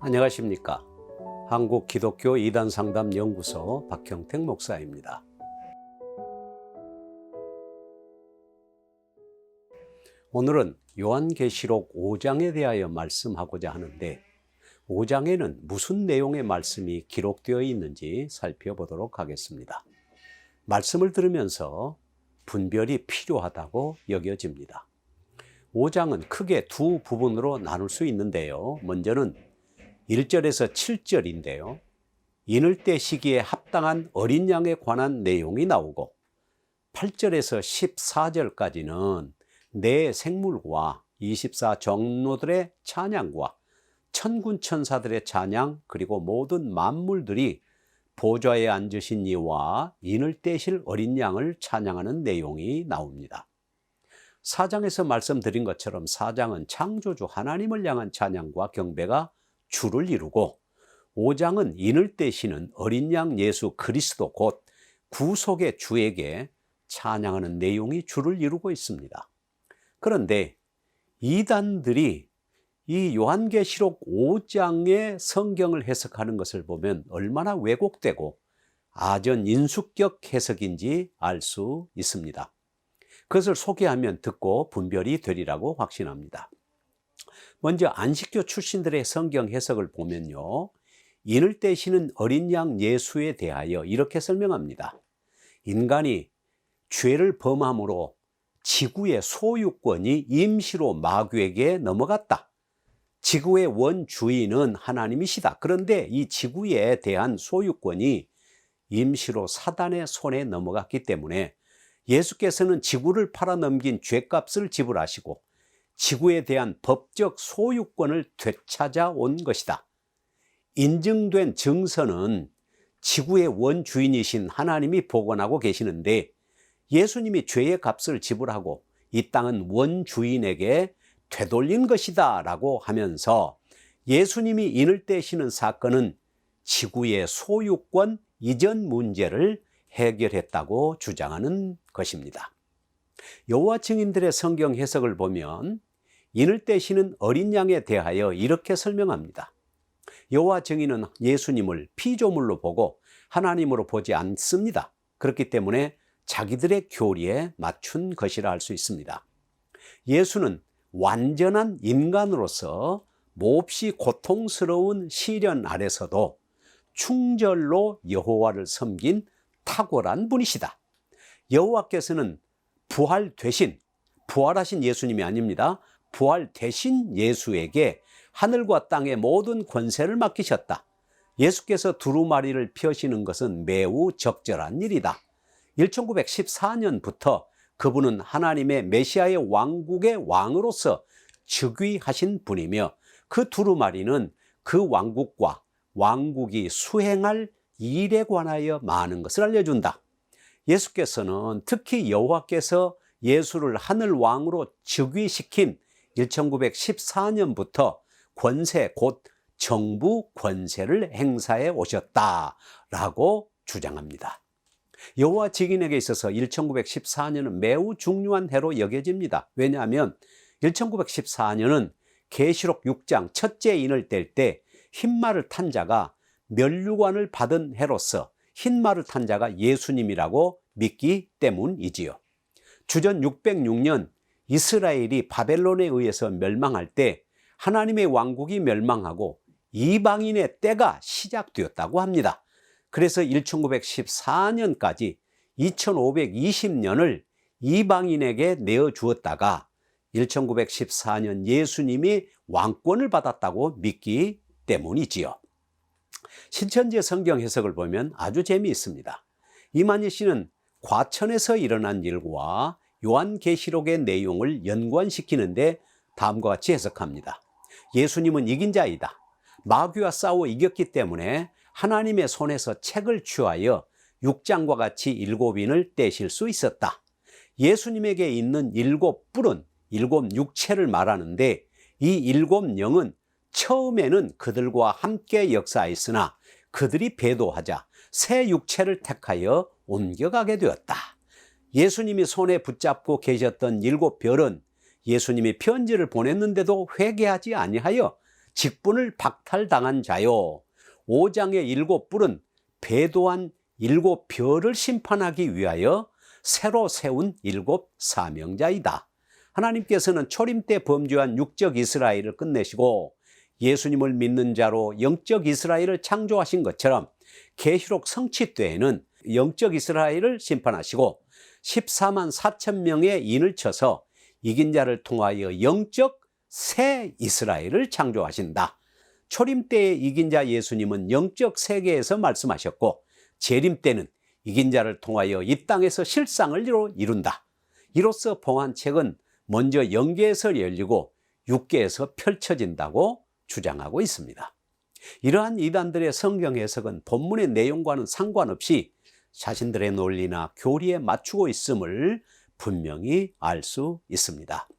안녕하십니까. 한국기독교 이단상담연구소 박형택 목사입니다. 오늘은 요한계시록 5장에 대하여 말씀하고자 하는데 5장에는 무슨 내용의 말씀이 기록되어 있는지 살펴보도록 하겠습니다. 말씀을 들으면서 분별이 필요하다고 여겨집니다. 5장은 크게 두 부분으로 나눌 수 있는데요. 먼저는 1절에서 7절인데요. 이늘 때 시기에 합당한 어린 양에 관한 내용이 나오고 8절에서 14절까지는 내 생물과 24 정로들의 찬양과 천군 천사들의 찬양 그리고 모든 만물들이 보좌에 앉으신 이와 이늘 때실 어린 양을 찬양하는 내용이 나옵니다. 4장에서 말씀드린 것처럼 4장은 창조주 하나님을 향한 찬양과 경배가 주를 이루고 5장은 이늘 때시는 어린 양 예수 그리스도 곧 구속의 주에게 찬양하는 내용이 주를 이루고 있습니다. 그런데 이단들이 이 요한계시록 5장의 성경을 해석하는 것을 보면 얼마나 왜곡되고 아전 인수격 해석인지 알 수 있습니다. 그것을 소개하면 듣고 분별이 되리라고 확신합니다. 먼저 안식교 출신들의 성경 해석을 보면요. 이늘 때시는 어린 양 예수에 대하여 이렇게 설명합니다. 인간이 죄를 범함으로 지구의 소유권이 임시로 마귀에게 넘어갔다. 지구의 원주인은 하나님이시다. 그런데 이 지구에 대한 소유권이 임시로 사단의 손에 넘어갔기 때문에 예수께서는 지구를 팔아넘긴 죄값을 지불하시고 지구에 대한 법적 소유권을 되찾아 온 것이다. 인증된 증서는 지구의 원주인이신 하나님이 보관하고 계시는데 예수님이 죄의 값을 지불하고 이 땅은 원주인에게 되돌린 것이다 라고 하면서 예수님이 이늘 때시는 사건은 지구의 소유권 이전 문제를 해결했다고 주장하는 것입니다. 여호와 증인들의 성경 해석을 보면 이늘 때시는 어린 양에 대하여 이렇게 설명합니다. 여호와 증인은 예수님을 피조물로 보고 하나님으로 보지 않습니다. 그렇기 때문에 자기들의 교리에 맞춘 것이라 할 수 있습니다. 예수는 완전한 인간으로서 몹시 고통스러운 시련 아래서도 충절로 여호와를 섬긴 탁월한 분이시다. 여호와께서는 부활하신 예수님이 아닙니다. 부활되신 예수에게 하늘과 땅의 모든 권세를 맡기셨다. 예수께서 두루마리를 펴시는 것은 매우 적절한 일이다. 1914년부터 그분은 하나님의 메시아의 왕국의 왕으로서 즉위하신 분이며 그 두루마리는 그 왕국과 왕국이 수행할 일에 관하여 많은 것을 알려준다. 예수께서는 특히 여호와께서 예수를 하늘 왕으로 즉위시킨 1914년부터 권세 곧 정부 권세를 행사해 오셨다라고 주장합니다. 여호와 증인에게 있어서 1914년은 매우 중요한 해로 여겨집니다. 왜냐하면 1914년은 계시록 6장 첫째 인을 뗄 때 흰말을 탄 자가 면류관을 받은 해로서 흰말을 탄 자가 예수님이라고 믿기 때문이지요. 주전 606년 이스라엘이 바벨론에 의해서 멸망할 때 하나님의 왕국이 멸망하고 이방인의 때가 시작되었다고 합니다. 그래서 1914년까지 2520년을 이방인에게 내어주었다가 1914년 예수님이 왕권을 받았다고 믿기 때문이지요. 신천지의 성경 해석을 보면 아주 재미있습니다. 이만희 씨는 과천에서 일어난 일과 요한계시록의 내용을 연관시키는데 다음과 같이 해석합니다. 예수님은 이긴 자이다. 마귀와 싸워 이겼기 때문에 하나님의 손에서 책을 취하여 6장과 같이 7인을 떼실 수 있었다. 예수님에게 있는 7뿔은 7 육체를 말하는데 이 7 영은 처음에는 그들과 함께 역사했으나 그들이 배도하자 새 육체를 택하여 옮겨가게 되었다. 예수님이 손에 붙잡고 계셨던 7별은 예수님이 편지를 보냈는데도 회개하지 아니하여 직분을 박탈당한 자요. 5장의 7뿔은 배도한 7별을 심판하기 위하여 새로 세운 7 사명자이다. 하나님께서는 초림 때 범죄한 육적 이스라엘을 끝내시고 예수님을 믿는 자로 영적 이스라엘을 창조하신 것처럼 계시록 성취 때에는 영적 이스라엘을 심판하시고 14만 4천 명의 인을 쳐서 이긴 자를 통하여 영적 새 이스라엘을 창조하신다. 초림 때에 이긴 자 예수님은 영적 세계에서 말씀하셨고 재림 때는 이긴 자를 통하여 이 땅에서 실상을 이룬다. 이로써 봉안책은 먼저 영계에서 열리고 육계에서 펼쳐진다고 주장하고 있습니다. 이러한 이단들의 성경 해석은 본문의 내용과는 상관없이 자신들의 논리나 교리에 맞추고 있음을 분명히 알 수 있습니다.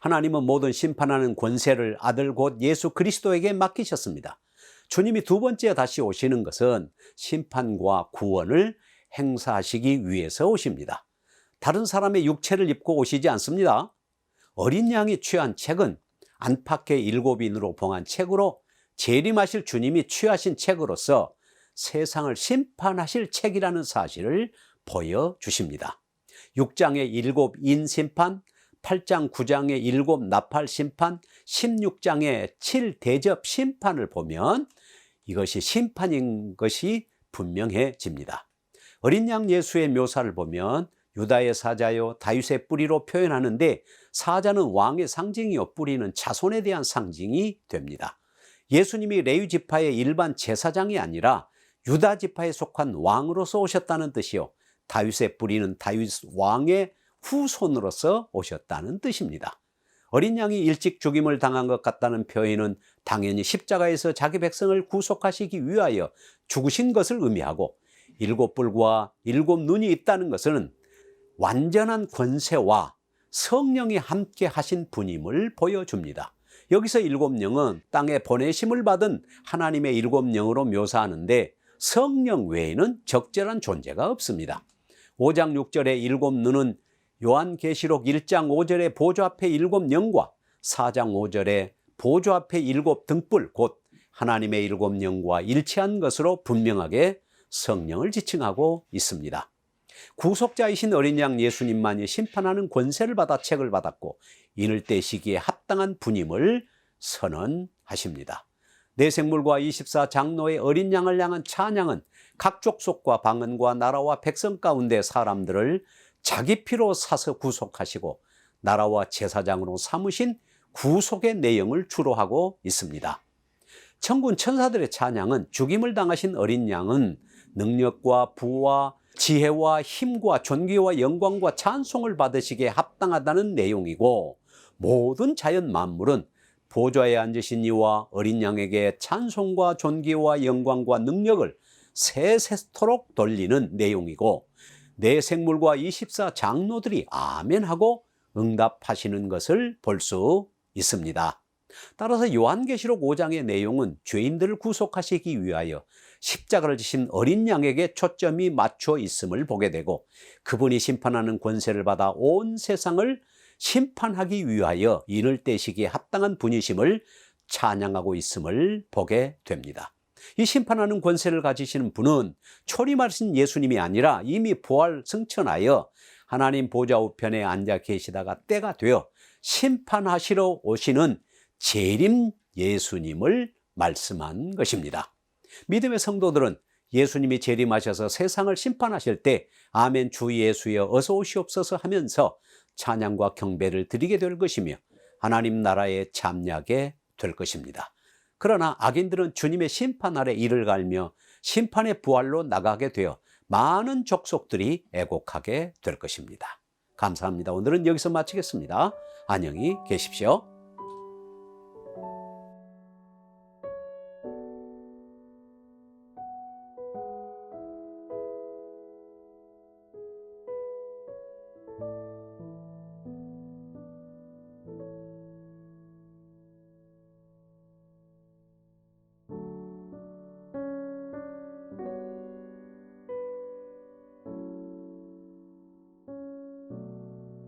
하나님은 모든 심판하는 권세를 아들 곧 예수 그리스도에게 맡기셨습니다. 주님이 두 번째 다시 오시는 것은 심판과 구원을 행사하시기 위해서 오십니다. 다른 사람의 육체를 입고 오시지 않습니다. 어린 양이 취한 책은 안팎의 7인으로 봉한 책으로 재림하실 주님이 취하신 책으로서 세상을 심판하실 책이라는 사실을 보여주십니다. 6장의 7인 심판, 8장 9장의 7 나팔 심판, 16장의 7 대접 심판을 보면 이것이 심판인 것이 분명해집니다. 어린 양 예수의 묘사를 보면 유다의 사자요 다윗의 뿌리로 표현하는데 사자는 왕의 상징이요 뿌리는 자손에 대한 상징이 됩니다. 예수님이 레위 지파의 일반 제사장이 아니라 유다 지파에 속한 왕으로서 오셨다는 뜻이요 다윗의 뿌리는 다윗 왕의 후손으로서 오셨다는 뜻입니다. 어린 양이 일찍 죽임을 당한 것 같다는 표현은 당연히 십자가에서 자기 백성을 구속하시기 위하여 죽으신 것을 의미하고 7뿔과 7눈이 있다는 것은 완전한 권세와 성령이 함께 하신 분임을 보여줍니다. 여기서 7영은 땅에 보내심을 받은 하나님의 7영으로 묘사하는데 성령 외에는 적절한 존재가 없습니다. 5장 6절의 7눈은 요한계시록 1장 5절의 보좌 앞에 7영과 4장 5절의 보좌 앞에 7등불 곧 하나님의 7영과 일치한 것으로 분명하게 성령을 지칭하고 있습니다. 구속자이신 어린 양 예수님만이 심판하는 권세를 받아 책을 받았고 인을 떼시기에 합당한 분임을 선언하십니다. 내 생물과 24 장로의 어린 양을 향한 찬양은 각 족속과 방언과 나라와 백성 가운데 사람들을 자기 피로 사서 구속하시고 나라와 제사장으로 삼으신 구속의 내용을 주로 하고 있습니다. 천군 천사들의 찬양은 죽임을 당하신 어린 양은 능력과 부와 지혜와 힘과 존귀와 영광과 찬송을 받으시기에 합당하다는 내용이고 모든 자연 만물은 보좌에 앉으신 이와 어린 양에게 찬송과 존귀와 영광과 능력을 세세토록 돌리는 내용이고 내 생물과 24 장로들이 아멘하고 응답하시는 것을 볼 수 있습니다. 따라서 요한계시록 5장의 내용은 죄인들을 구속하시기 위하여 십자가를 지신 어린 양에게 초점이 맞춰 있음을 보게 되고 그분이 심판하는 권세를 받아 온 세상을 심판하기 위하여 인을 떼시기에 합당한 분이심을 찬양하고 있음을 보게 됩니다. 이 심판하는 권세를 가지시는 분은 초림하신 예수님이 아니라 이미 부활 승천하여 하나님 보좌 우편에 앉아 계시다가 때가 되어 심판하시러 오시는 재림 예수님을 말씀한 것입니다. 믿음의 성도들은 예수님이 재림하셔서 세상을 심판하실 때 아멘 주 예수여 어서 오시옵소서 하면서 찬양과 경배를 드리게 될 것이며 하나님 나라에 참여하게 될 것입니다. 그러나 악인들은 주님의 심판 아래 이를 갈며 심판의 부활로 나가게 되어 많은 족속들이 애곡하게 될 것입니다. 감사합니다. 오늘은 여기서 마치겠습니다. 안녕히 계십시오.